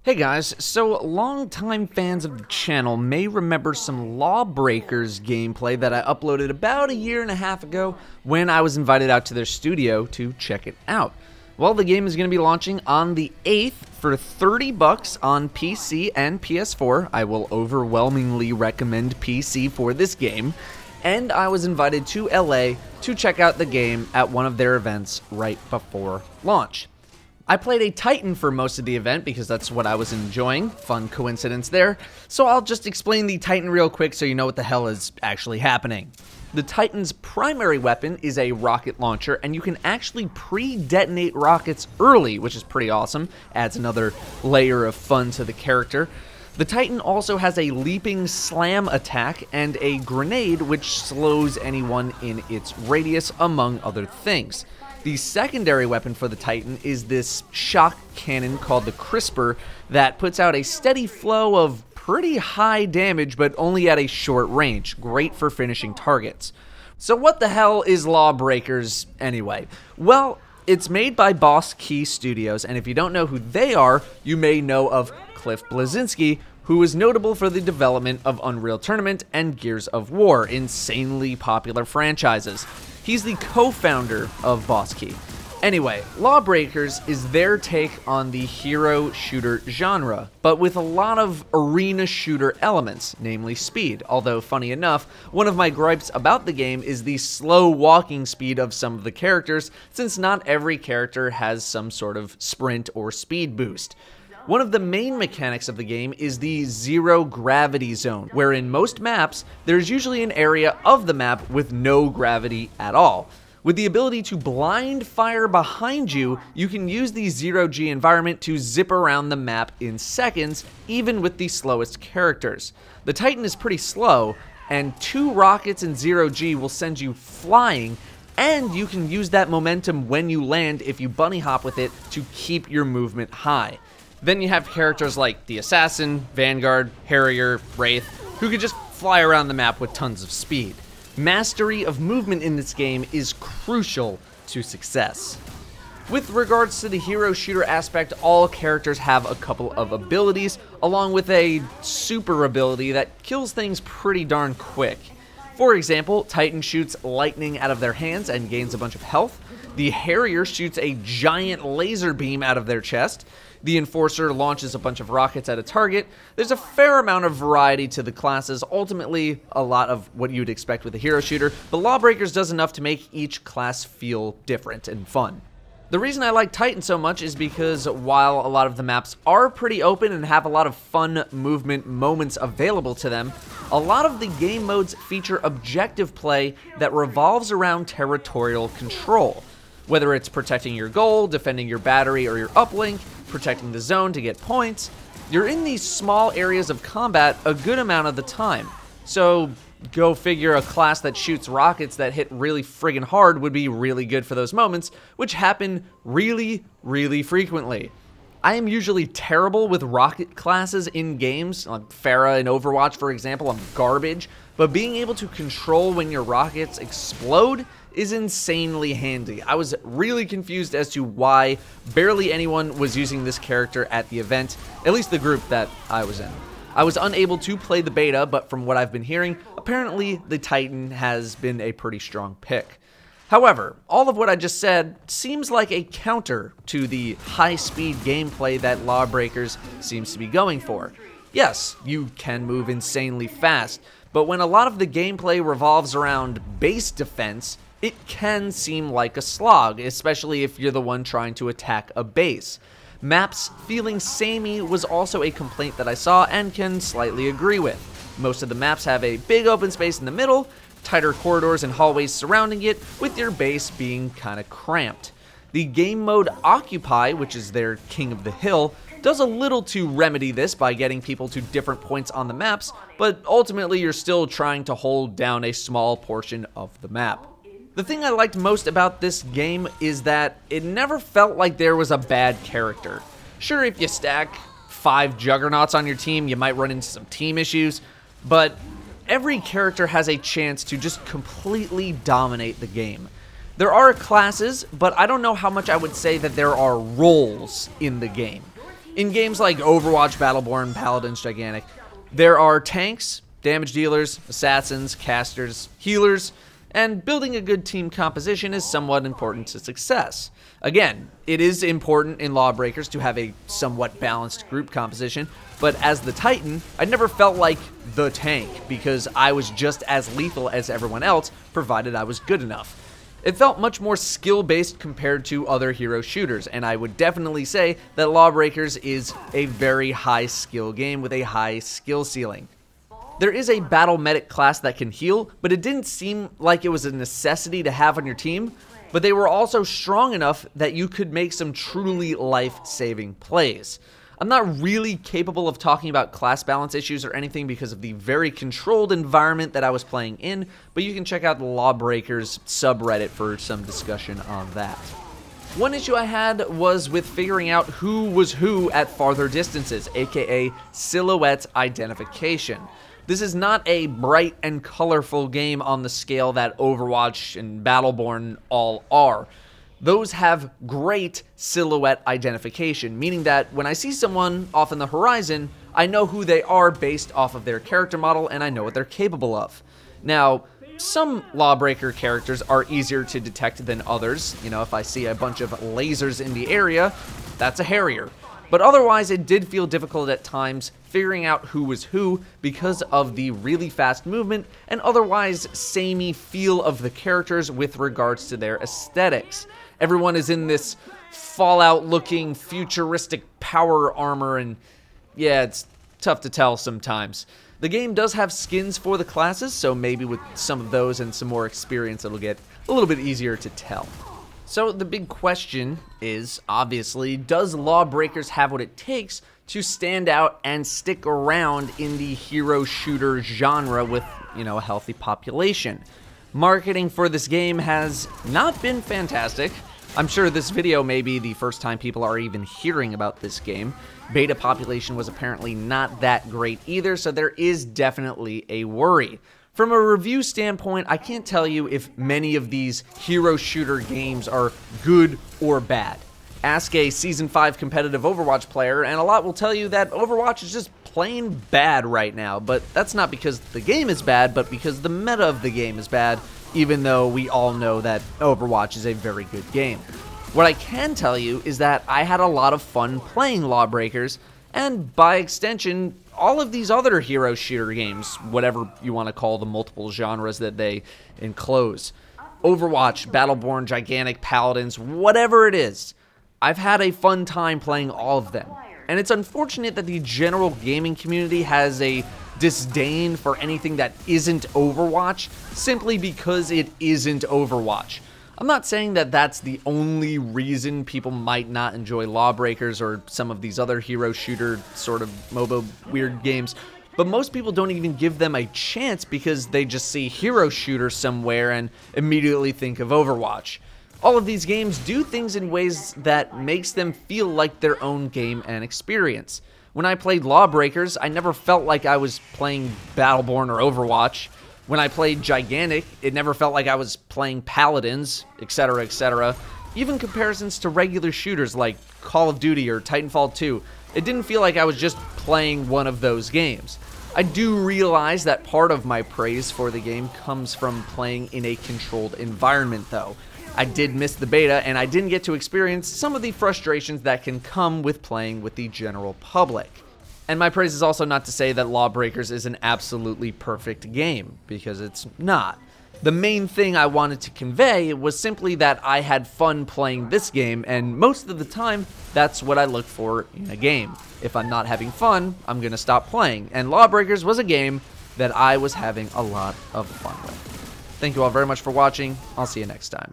Hey guys, so longtime fans of the channel may remember some Lawbreakers gameplay that I uploaded about a year and a half ago when I was invited out to their studio to check it out. Well, the game is going to be launching on the 8th for $30 on PC and PS4. I will overwhelmingly recommend PC for this game. And I was invited to LA to check out the game at one of their events right before launch. I played a Titan for most of the event because that's what I was enjoying. Fun coincidence there. So I'll just explain the Titan real quick so you know what the hell is actually happening. The Titan's primary weapon is a rocket launcher, and you can actually pre-detonate rockets early, which is pretty awesome. Adds another layer of fun to the character. The Titan also has a leaping slam attack and a grenade which slows anyone in its radius, among other things. The secondary weapon for the Titan is this shock cannon called the Crisper that puts out a steady flow of pretty high damage but only at a short range, great for finishing targets. So what the hell is Lawbreakers anyway? Well, it's made by Boss Key Studios, and if you don't know who they are, you may know of Cliff Bleszinski, who is notable for the development of Unreal Tournament and Gears of War, insanely popular franchises. He's the co-founder of Boss Key. Anyway, Lawbreakers is their take on the hero shooter genre, but with a lot of arena shooter elements, namely speed. Although, funny enough, one of my gripes about the game is the slow walking speed of some of the characters, since not every character has some sort of sprint or speed boost. One of the main mechanics of the game is the zero gravity zone, where in most maps, there's usually an area of the map with no gravity at all. With the ability to blind fire behind you, you can use the zero-G environment to zip around the map in seconds, even with the slowest characters. The Titan is pretty slow, and 2 rockets in zero-G will send you flying, and you can use that momentum when you land if you bunny hop with it to keep your movement high. Then you have characters like the Assassin, Vanguard, Harrier, Wraith, who could just fly around the map with tons of speed. Mastery of movement in this game is crucial to success. With regards to the hero shooter aspect, all characters have a couple of abilities, along with a super ability that kills things pretty darn quick. For example, Titan shoots lightning out of their hands and gains a bunch of health. The Harrier shoots a giant laser beam out of their chest. The Enforcer launches a bunch of rockets at a target. There's a fair amount of variety to the classes, ultimately a lot of what you'd expect with a hero shooter, but Lawbreakers does enough to make each class feel different and fun. The reason I like Titan so much is because while a lot of the maps are pretty open and have a lot of fun movement moments available to them, a lot of the game modes feature objective play that revolves around territorial control. Whether it's protecting your goal, defending your battery or your uplink, protecting the zone to get points, you're in these small areas of combat a good amount of the time. So go figure, a class that shoots rockets that hit really friggin' hard would be really good for those moments, which happen really, really frequently. I am usually terrible with rocket classes in games, like Pharah in Overwatch for example. I'm garbage, but being able to control when your rockets explode is insanely handy. I was really confused as to why barely anyone was using this character at the event, at least the group that I was in. I was unable to play the beta, but from what I've been hearing, apparently the Titan has been a pretty strong pick. However, all of what I just said seems like a counter to the high-speed gameplay that Lawbreakers seems to be going for. Yes, you can move insanely fast, but when a lot of the gameplay revolves around base defense, it can seem like a slog, especially if you're the one trying to attack a base. Maps feeling samey was also a complaint that I saw and can slightly agree with. Most of the maps have a big open space in the middle, tighter corridors and hallways surrounding it, with your base being kinda cramped. The game mode Occupy, which is their King of the Hill, does a little to remedy this by getting people to different points on the maps, but ultimately you're still trying to hold down a small portion of the map. The thing I liked most about this game is that it never felt like there was a bad character. Sure, if you stack 5 juggernauts on your team, you might run into some team issues, but every character has a chance to just completely dominate the game. There are classes, but I don't know how much I would say that there are roles in the game. In games like Overwatch, Battleborn, Paladins, Gigantic, there are tanks, damage dealers, assassins, casters, healers, and building a good team composition is somewhat important to success. Again, it is important in Lawbreakers to have a somewhat balanced group composition, but as the Titan, I never felt like the tank because I was just as lethal as everyone else, provided I was good enough. It felt much more skill-based compared to other hero shooters, and I would definitely say that Lawbreakers is a very high skill game with a high skill ceiling. There is a battle medic class that can heal, but it didn't seem like it was a necessity to have on your team, but they were also strong enough that you could make some truly life-saving plays. I'm not really capable of talking about class balance issues or anything because of the very controlled environment that I was playing in, but you can check out the Lawbreakers subreddit for some discussion on that. One issue I had was with figuring out who was who at farther distances, aka silhouette identification. This is not a bright and colorful game on the scale that Overwatch and Battleborn all are. Those have great silhouette identification, meaning that when I see someone off in the horizon, I know who they are based off of their character model and I know what they're capable of. Now, some Lawbreaker characters are easier to detect than others. You know, if I see a bunch of lasers in the area, that's a Harrier. But otherwise, it did feel difficult at times figuring out who was who because of the really fast movement and otherwise samey feel of the characters with regards to their aesthetics. Everyone is in this Fallout-looking futuristic power armor, and yeah, it's tough to tell sometimes. The game does have skins for the classes, so maybe with some of those and some more experience, it'll get a little bit easier to tell. So the big question is, obviously, does Lawbreakers have what it takes to stand out and stick around in the hero shooter genre with, a healthy population? Marketing for this game has not been fantastic. I'm sure this video may be the first time people are even hearing about this game. Beta population was apparently not that great either, so there is definitely a worry. From a review standpoint, I can't tell you if many of these hero shooter games are good or bad. Ask a Season 5 competitive Overwatch player, and a lot will tell you that Overwatch is just plain bad right now, but that's not because the game is bad, but because the meta of the game is bad, even though we all know that Overwatch is a very good game. What I can tell you is that I had a lot of fun playing Lawbreakers, and by extension, all of these other hero shooter games, whatever you want to call the multiple genres that they enclose. Overwatch, Battleborn, Gigantic, Paladins, whatever it is, I've had a fun time playing all of them. And it's unfortunate that the general gaming community has a disdain for anything that isn't Overwatch simply because it isn't Overwatch. I'm not saying that that's the only reason people might not enjoy Lawbreakers or some of these other hero shooter sort of MOBA weird games, but most people don't even give them a chance because they just see hero shooter somewhere and immediately think of Overwatch. All of these games do things in ways that makes them feel like their own game and experience. When I played Lawbreakers, I never felt like I was playing Battleborn or Overwatch. When I played Gigantic, it never felt like I was playing Paladins, etc., etc. Even comparisons to regular shooters like Call of Duty or Titanfall 2, it didn't feel like I was just playing one of those games. I do realize that part of my praise for the game comes from playing in a controlled environment, though. I did miss the beta, and I didn't get to experience some of the frustrations that can come with playing with the general public. And my praise is also not to say that Lawbreakers is an absolutely perfect game, because it's not. The main thing I wanted to convey was simply that I had fun playing this game, and most of the time, that's what I look for in a game. If I'm not having fun, I'm gonna stop playing, and Lawbreakers was a game that I was having a lot of fun with. Thank you all very much for watching. I'll see you next time.